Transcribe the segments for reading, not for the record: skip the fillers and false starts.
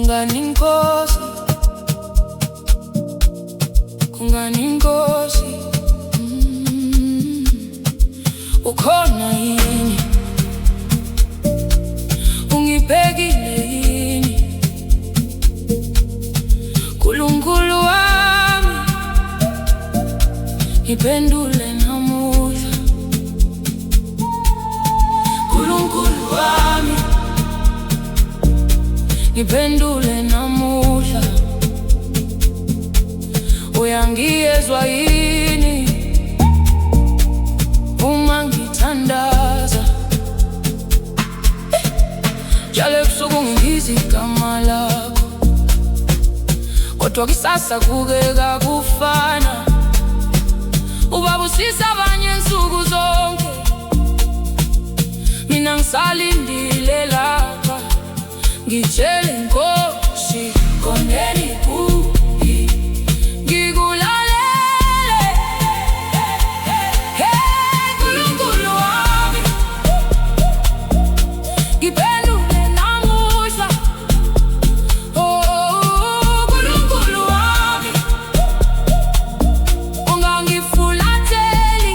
Kungani Nkosi, Kungani Nkosi, ukhona yini? Ungibhekile yini? Nkulunkulu wami, ngiphendule namuhla. Nkulunkulu wami, ngiphendule namuhla. Uyangiyezwa yini uma ngithandaza? Njalo ebusuku ngibiza igama lakho, kodwa kusasa kubukeka kufana. Ubabusisa abanye nsuku zonke, mina ngisalindile lapha. Ngitshele Nkosi, koneni kuphi? Ngikulalele, hey Nkulunkulu wami, ngiphendule namuhla. Oh Nkulunkulu wami, ungangifulatheli,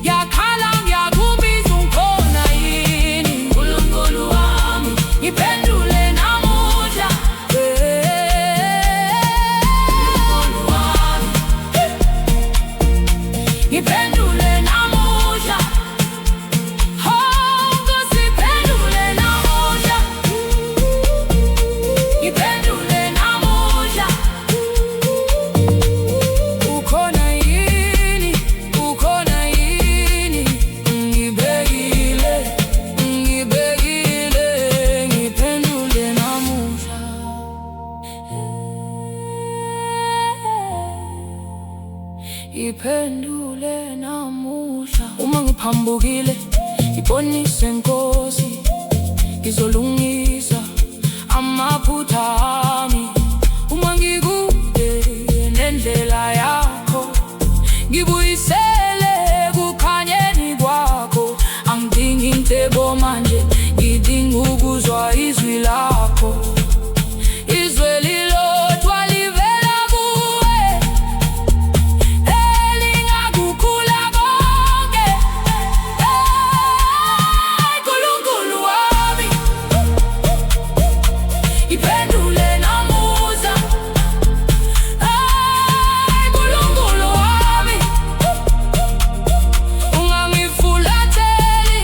yakhala ngiyakubiza. Ukhona yini? Nkulunkulu wami, ngiphendule namuhla. Nkulunkulu wami, ngiphendule namuhla. Oh Nkosi, ngiphendule namuhla, ngiphendule namuhla. Ukhona yini? Ukhona yini? Ngibekile, ngibekile, ngiphendule namuhla. Ngiphendule namuhla. Uma ngiphambukile, ngibonise Nkosi, ngizolungisa amaphutha ami. Uma ngikude nendlela yakho, ngibuyisele kukhanyeni kwakho. Angidingi intebo manje, ngidinga ukuzwa izwi lakho. Izwi elilodwa livela kuwe, elingakukhula konke. Hey Nkulunkulu wami, ngiphendule namuhla. Hey Nkulunkulu wami, ungangifulatheli,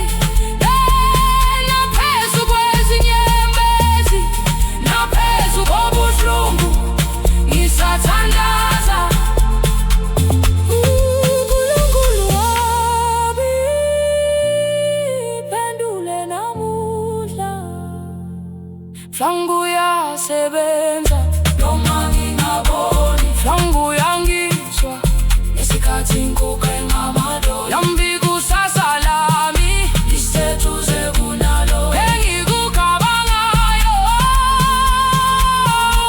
naphezu kwezinyembezi, naphezu kobuhlungu ngisathandaza. Nkulunkulu wami, ngiphendule namuhla. Mhlawumbe uyasebenza noma ngingaboni, mhlawumbe uyangizwa ngesikhathi ngikukha ngamadolo. Yambi kusasa lami liseduze kunalo engikucabangayo.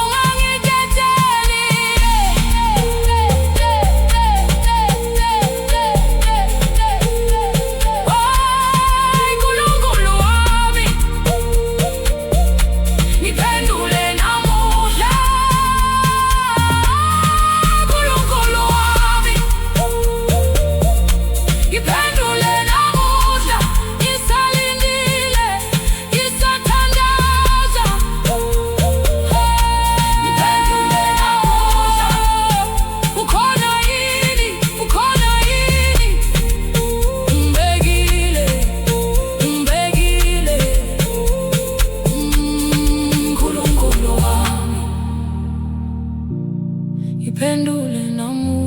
Ungangiketheli, hey Nkulunkulu wami, ngiphendule namuhla. Nkulunkulu wami, ngiphendule namuhla. Ngisalindile, ngisathandaza. Ngiphendule namuhla. Ukhona yini? Ukhona yini? Ngibekile, ngibekile, Nkulunkulu wami, ngiphendule namuhla.